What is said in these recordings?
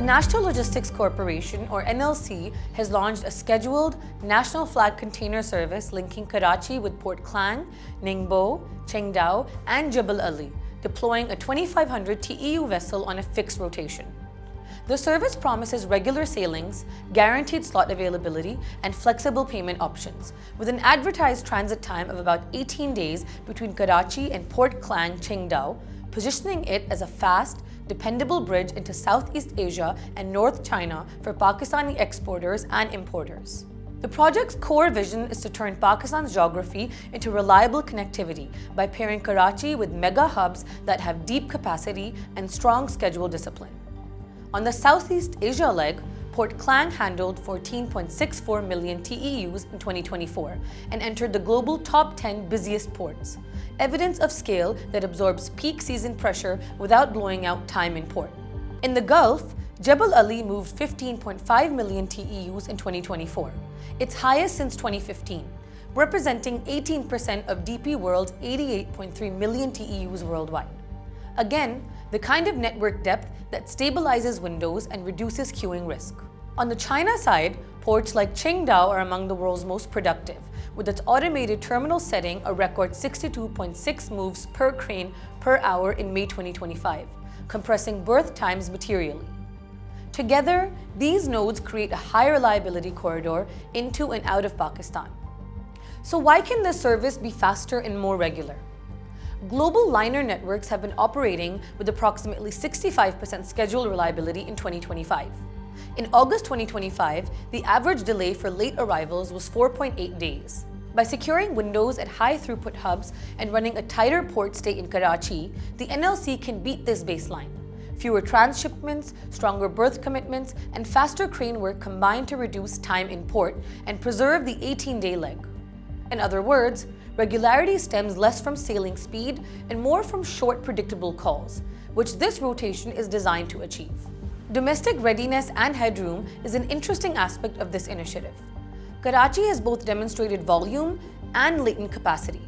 National Logistics Corporation, or NLC, has launched a scheduled national flag container service linking Karachi with Port Klang, Ningbo, Qingdao, and Jebel Ali, deploying a 2,500 TEU vessel on a fixed rotation. The service promises regular sailings, guaranteed slot availability, and flexible payment options, with an advertised transit time of about 18 days between Karachi and Port Klang, Qingdao, positioning it as a fast, dependable bridge into Southeast Asia and North China for Pakistani exporters and importers. The project's core vision is to turn Pakistan's geography into reliable connectivity by pairing Karachi with mega hubs that have deep capacity and strong schedule discipline. On the Southeast Asia leg, Port Klang handled 14.64 million TEUs in 2024 and entered the global top 10 busiest ports, evidence of scale that absorbs peak season pressure without blowing out time in port. In the Gulf, Jebel Ali moved 15.5 million TEUs in 2024, its highest since 2015, representing 18% of DP World's 88.3 million TEUs worldwide. Again, the kind of network depth that stabilizes windows and reduces queuing risk. On the China side, ports like Qingdao are among the world's most productive, with its automated terminal setting a record 62.6 moves per crane per hour in May 2025, compressing berth times materially. Together, these nodes create a high reliability corridor into and out of Pakistan. So why can this service be faster and more regular? Global liner networks have been operating with approximately 65% schedule reliability in 2025. In August 2025, the average delay for late arrivals was 4.8 days. By securing windows at high-throughput hubs and running a tighter port stay in Karachi, the NLC can beat this baseline. Fewer transshipments, stronger berth commitments, and faster crane work combine to reduce time in port and preserve the 18-day leg. In other words, regularity stems less from sailing speed and more from short, predictable calls, which this rotation is designed to achieve. Domestic readiness and headroom is an interesting aspect of this initiative. Karachi has both demonstrated volume and latent capacity.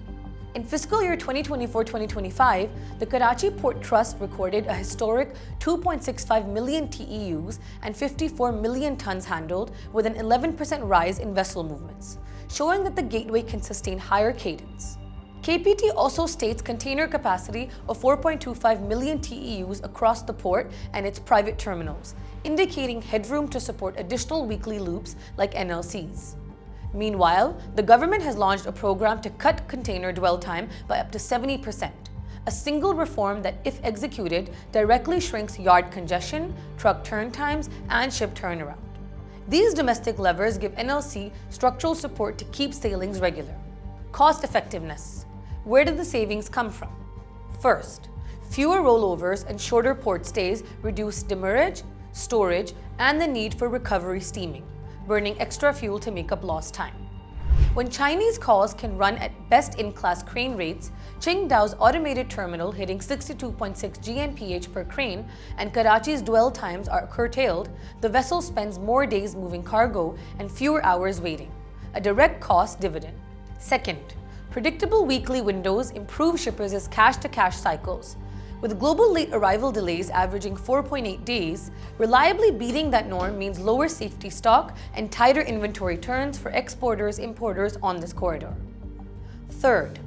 In fiscal year 2024-2025, the Karachi Port Trust recorded a historic 2.65 million TEUs and 54 million tons handled, with an 11% rise in vessel movements, showing that the gateway can sustain higher cadence. KPT also states container capacity of 4.25 million TEUs across the port and its private terminals, indicating headroom to support additional weekly loops like NLCs. Meanwhile, the government has launched a program to cut container dwell time by up to 70%, a single reform that, if executed, directly shrinks yard congestion, truck turn times, and ship turnaround. These domestic levers give NLC structural support to keep sailings regular. Cost effectiveness. Where did the savings come from? First, fewer rollovers and shorter port stays reduce demurrage, storage, and the need for recovery steaming, burning extra fuel to make up lost time. When Chinese calls can run at best-in-class crane rates, Qingdao's automated terminal hitting 62.6 GMPH per crane and Karachi's dwell times are curtailed, the vessel spends more days moving cargo and fewer hours waiting, a direct cost dividend. Second, predictable weekly windows improve shippers' cash-to-cash cycles. With global late arrival delays averaging 4.8 days, reliably beating that norm means lower safety stock and tighter inventory turns for exporters, importers on this corridor. Third,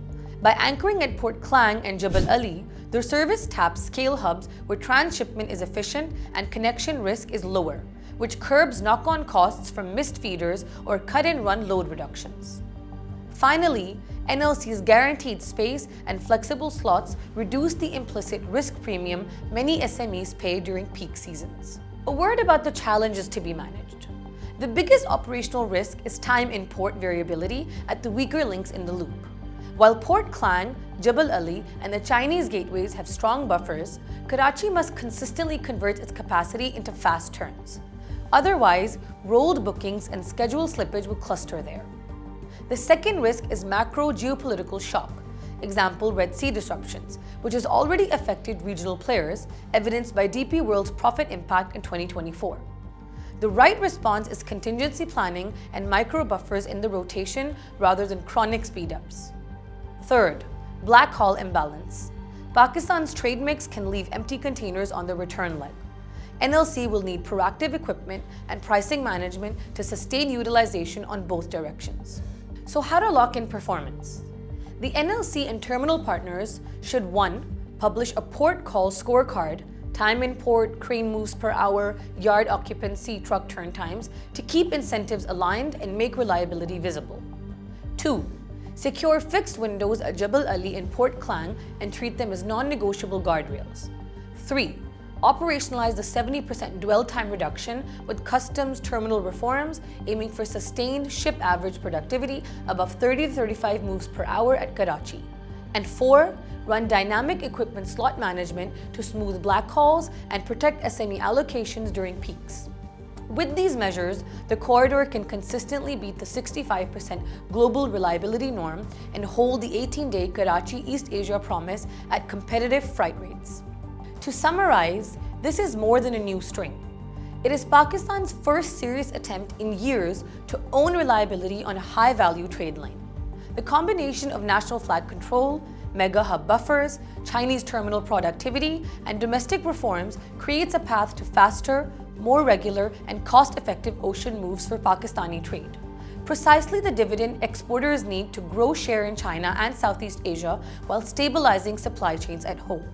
by anchoring at Port Klang and Jebel Ali, the service taps scale hubs where transshipment is efficient and connection risk is lower, which curbs knock-on costs from missed feeders or cut-and-run load reductions. Finally, NLC's guaranteed space and flexible slots reduce the implicit risk premium many SMEs pay during peak seasons. A word about the challenges to be managed. The biggest operational risk is time in port variability at the weaker links in the loop. While Port Klang, Jebel Ali, and the Chinese gateways have strong buffers, Karachi must consistently convert its capacity into fast turns. Otherwise, rolled bookings and schedule slippage will cluster there. The second risk is macro geopolitical shock, example Red Sea disruptions, which has already affected regional players, evidenced by DP World's profit impact in 2024. The right response is contingency planning and micro buffers in the rotation rather than chronic speed-ups. Third, black haul imbalance. Pakistan's trade mix can leave empty containers on the return leg. NLC will need proactive equipment and pricing management to sustain utilization on both directions. So how to lock in performance? The NLC and terminal partners should 1. Publish a port call scorecard, time in port, crane moves per hour, yard occupancy, truck turn times, to keep incentives aligned and make reliability visible. 2. Secure fixed windows at Jebel Ali and Port Klang and treat them as non-negotiable guardrails. 3. Operationalize the 70% dwell time reduction with customs terminal reforms, aiming for sustained ship average productivity above 30 to 35 moves per hour at Karachi. And 4. Run dynamic equipment slot management to smooth black hauls and protect SME allocations during peaks. With these measures, the corridor can consistently beat the 65% global reliability norm and hold the 18-day Karachi East Asia promise at competitive freight rates. To summarize, this is more than a new string. It is Pakistan's first serious attempt in years to own reliability on a high-value trade lane. The combination of national flag control, mega hub buffers, Chinese terminal productivity, and domestic reforms creates a path to faster, more regular, and cost-effective ocean moves for Pakistani trade. Precisely the dividend exporters need to grow share in China and Southeast Asia while stabilizing supply chains at home.